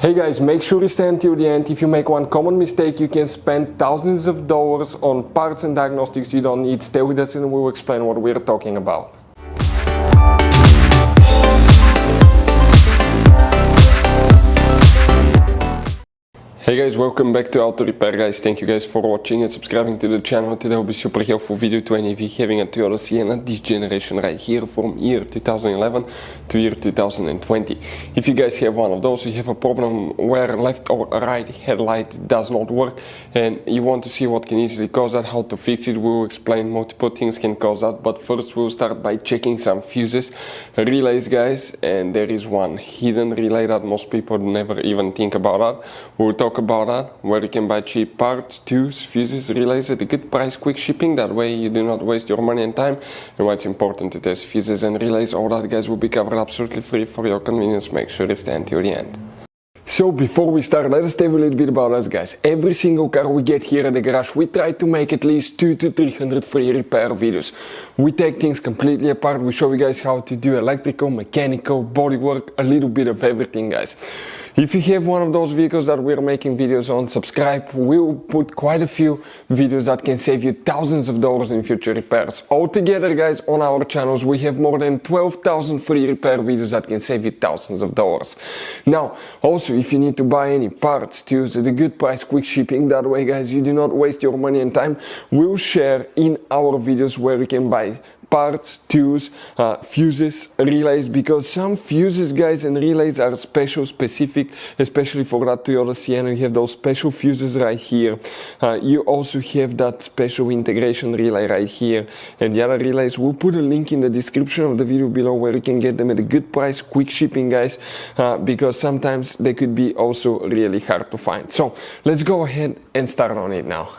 Hey guys, make sure you stay until the end. If you make one common mistake, you can spend thousands of dollars on parts and diagnostics you don't need. Stay with us and we'll explain what we're talking about. Hey guys, welcome back to Auto Repair guys. Thank you guys for watching and subscribing to the channel. Today will be super helpful video to any of you having a Toyota Sienna, this generation right here from year 2011 to year 2020. If you guys have one of those, you have a problem where left or right headlight does not work and you want to see what can easily cause that, how to fix it, we'll explain multiple things can cause that. But first we'll start by checking some fuses, relays guys, and there is one hidden relay that most people never even think about that. We'll talk about that, where you can buy cheap parts, tools, fuses, relays at a good price, quick shipping, that way you do not waste your money and time, and why it's important to test fuses and relays. All that guys will be covered absolutely free for your convenience. Make sure you stay until the end. So before we start, let us tell you a little bit about us guys. Every single car we get here at the garage, we try to make at least 200 to 300 free repair videos. We take things completely apart, we show you guys how to do electrical, mechanical, bodywork, a little bit of everything guys. If you have one of those vehicles that we're making videos on, subscribe. We'll put quite a few videos that can save you thousands of dollars in future repairs. Altogether guys, on our channels we have more than 12,000 free repair videos that can save you thousands of dollars. Now also, if you need to buy any parts, tools at a good price, quick shipping, that way guys you do not waste your money and time, we'll share in our videos where you can buy parts, tools, fuses, relays, because some fuses guys and relays are specific, especially for that Toyota Sienna. You have those special fuses right here. You also have that special integration relay right here, and the other relays, we'll put a link in the description of the video below where you can get them at a good price, quick shipping guys, because sometimes they could be also really hard to find. So let's go ahead and start on it now.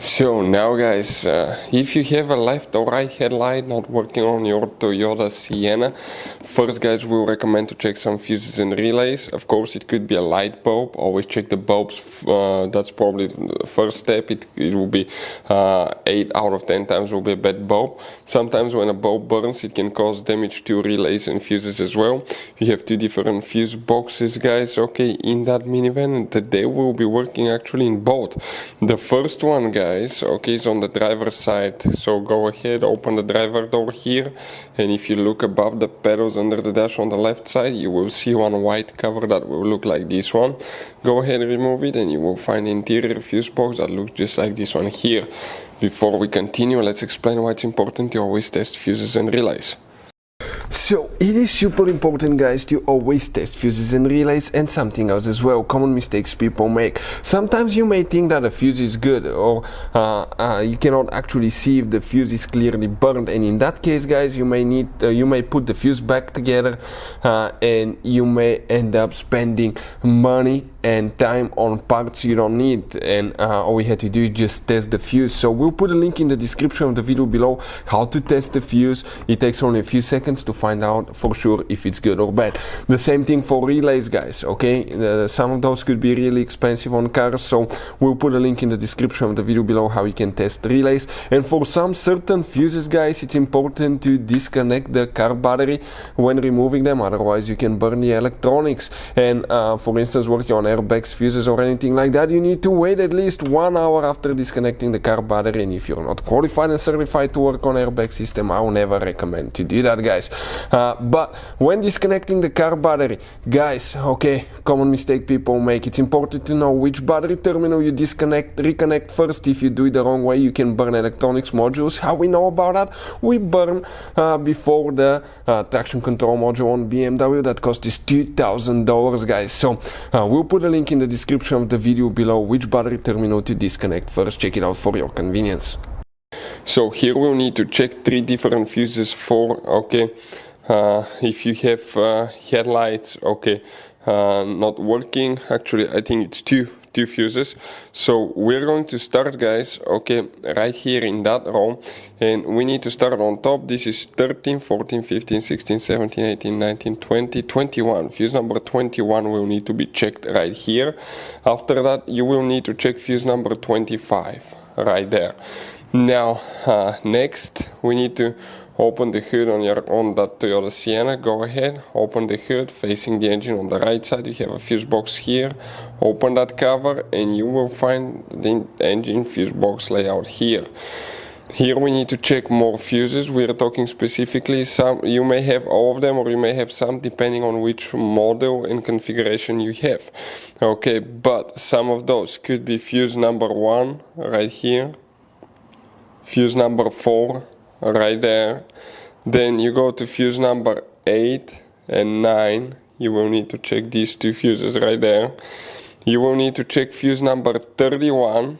So now guys, if you have a left or right headlight not working on your Toyota Sienna, first guys we'll recommend to check some fuses and relays. Of course it could be a light bulb, always check the bulbs, that's probably the first step. It will be 8 out of 10 times will be a bad bulb. Sometimes when a bulb burns it can cause damage to relays and fuses as well. You have two different fuse boxes guys, okay, in that minivan, and today we'll be working actually in both. The first one guys, okay, is on the driver's side, so go ahead, open the driver door here, and if you look above the pedals under the dash on the left side, you will see one white cover that will look like this one. Go ahead and remove it and you will find the interior fuse box that looks just like this one here. Before we continue, let's explain why it's important to always test fuses and relays. So it is super important guys to always test fuses and relays, and something else as well, common mistakes people make. Sometimes you may think that a fuse is good, or you cannot actually see if the fuse is clearly burned, and in that case guys you may put the fuse back together and you may end up spending money and time on parts you don't need, and all we had to do is just test the fuse. So we'll put a link in the description of the video below how to test the fuse. It takes only a few seconds to find out for sure if it's good or bad. The same thing for relays guys, okay, some of those could be really expensive on cars, so we'll put a link in the description of the video below how you can test relays. And for some certain fuses guys, it's important to disconnect the car battery when removing them, otherwise you can burn the electronics. And for instance, working on airbags, fuses or anything like that, you need to wait at least 1 hour after disconnecting the car battery, and if you're not qualified and certified to work on airbag system, I will never recommend to do that guys. But when disconnecting the car battery guys, okay, common mistake people make, it's important to know which battery terminal you reconnect first. If you do it the wrong way you can burn electronics modules. How we know about that? We burn before the traction control module on BMW that cost us $2,000 guys. So we'll put a link in the description of the video below which battery terminal to disconnect first. Check it out for your convenience. So here we'll need to check 3 different fuses for, okay, if you have headlights, okay, not working, actually I think it's two fuses. So we're going to start guys, okay, right here in that row, and we need to start on top. This is 13, 14, 15, 16, 17, 18, 19, 20, 21. Fuse number 21 will need to be checked right here. After that you will need to check fuse number 25 right there. Now next we need to Open the hood on that Toyota Sienna. Go ahead, open the hood facing the engine on the right side. You have a fuse box here. Open that cover and you will find the engine fuse box layout here. Here we need to check more fuses. We are talking specifically some, you may have all of them or you may have some depending on which model and configuration you have. Okay, but some of those could be fuse number 1 right here, fuse number 4 right there. Then you go to fuse number 8 and 9. You will need to check these two fuses right there. You will need to check fuse number 31,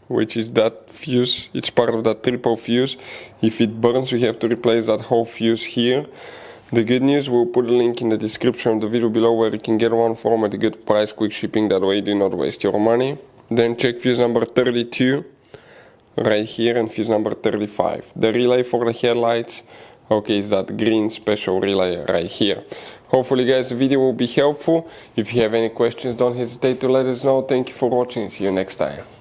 which is that fuse. It's part of that triple fuse. If it burns, we have to replace that whole fuse here. The good news, we'll put a link in the description of the video below where you can get one from at a good price, quick shipping. That way you do not waste your money. Then check fuse number 32 right here and fuse number 35. The relay for the headlights, okay, is that green special relay right here. Hopefully guys, the video will be helpful. If you have any questions, don't hesitate to let us know. Thank you for watching. See you next time.